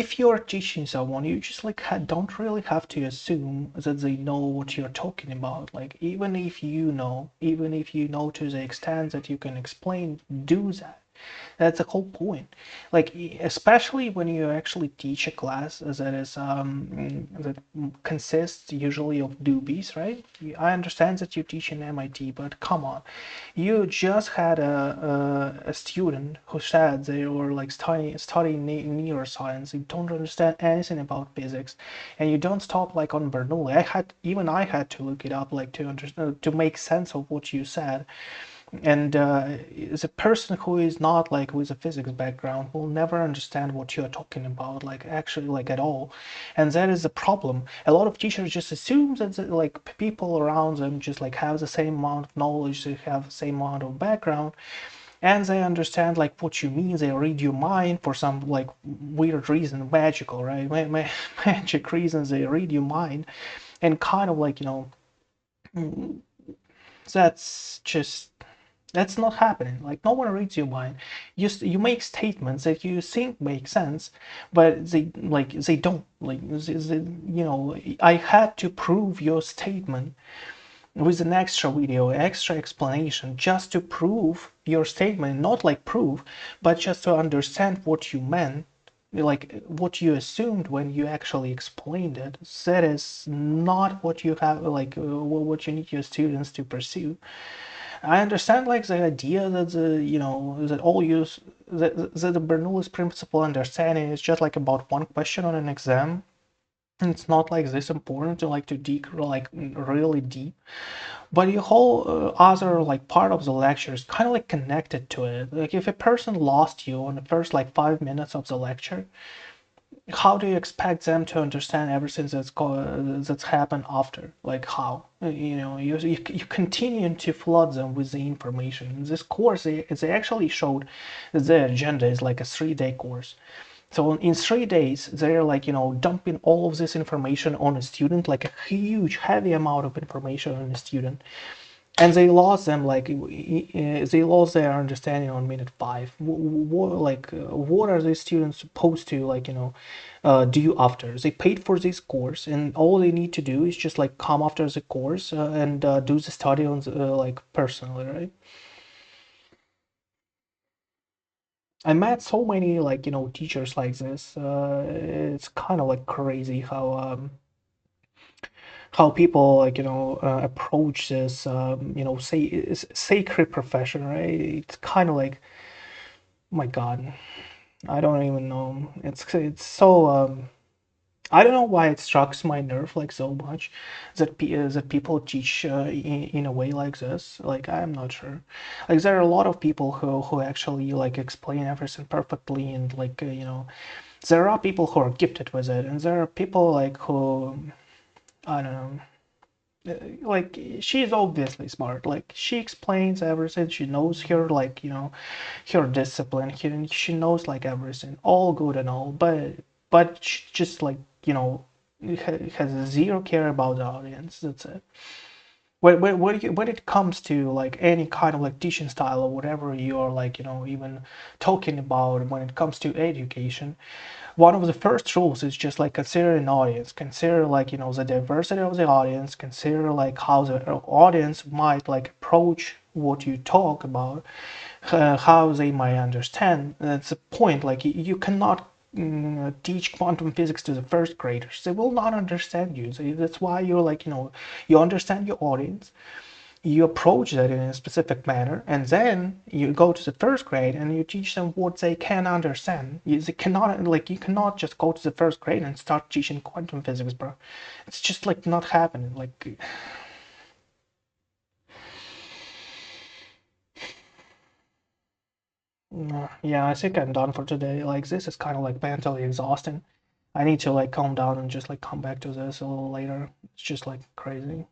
if you're teaching someone, you just like don't really have to assume that they know what you're talking about. Like even if you know to the extent that you can explain, do that. That's the whole point. Like, especially when you actually teach a class that consists usually of newbies, right? I understand that you teach in MIT, but come on, you just had a student who said they were like studying neuroscience. You don't understand anything about physics, and you don't stop like on Bernoulli. I had to look it up like to understand to make sense of what you said. And the person who is not like with a physics background will never understand what you're talking about, like actually like at all. And that is the problem. A lot of teachers just assume that like people around them just like have the same amount of knowledge, they have the same amount of background, and they understand like what you mean. They read your mind for some like weird reason, magical, right? Magic reasons. They read your mind, and kind of like that's just that's not happening. Like no one reads your mind. You make statements that you think make sense, but they don't. I had to prove your statement with an extra video, extra explanation, just to prove your statement. Not like prove, but just to understand what you meant, like what you assumed when you actually explained it. That is not what you have, like what you need your students to pursue. I understand like the idea that that all use that the Bernoulli's principle understanding is just like about one question on an exam. And it's not like this important to like to dig like really deep, but your whole other like part of the lecture is kind of like connected to it. Like if a person lost you on the first like 5 minutes of the lecture, how do you expect them to understand everything that's happened after? Like how? You continue to flood them with the information. In this course, they actually showed that the agenda is like a 3-day course. So in 3 days, they're like dumping all of this information on a student, like a huge, heavy amount of information on a student, and they lost them like they lost their understanding on minute 5. What are these students supposed to do after they paid for this course, and all they need to do is just like come after the course and do the study on like personally, right? I met so many like teachers like this. It's kind of like crazy how people like approach this say sacred profession, right? It's kind of like, my God, I don't even know. It's so I don't know why it strikes my nerve like so much that people teach in a way like this. Like I'm not sure. Like there are a lot of people who actually like explain everything perfectly, and like there are people who are gifted with it, and there are people like who, I don't know. Like she's obviously smart. Like she explains everything. She knows her like her discipline. She knows like everything, all good and all. But she just like has zero care about the audience. That's it. When it comes to like any kind of like teaching style or whatever you're like even talking about, when it comes to education, one of the first rules is just like consider an audience, consider like the diversity of the audience, consider like how the audience might like approach what you talk about, how they might understand. That's the point. Like you cannot teach quantum physics to the first graders. They will not understand you. That's why you're like you understand your audience, you approach that in a specific manner, and then you go to the first grade and you teach them what they can understand. They cannot, like, you cannot just go to the first grade and start teaching quantum physics, bro. It's just like not happening. Like, yeah, I think I'm done for today. Like, this is kind of like mentally exhausting. I need to like calm down and just like come back to this a little later. It's just like crazy.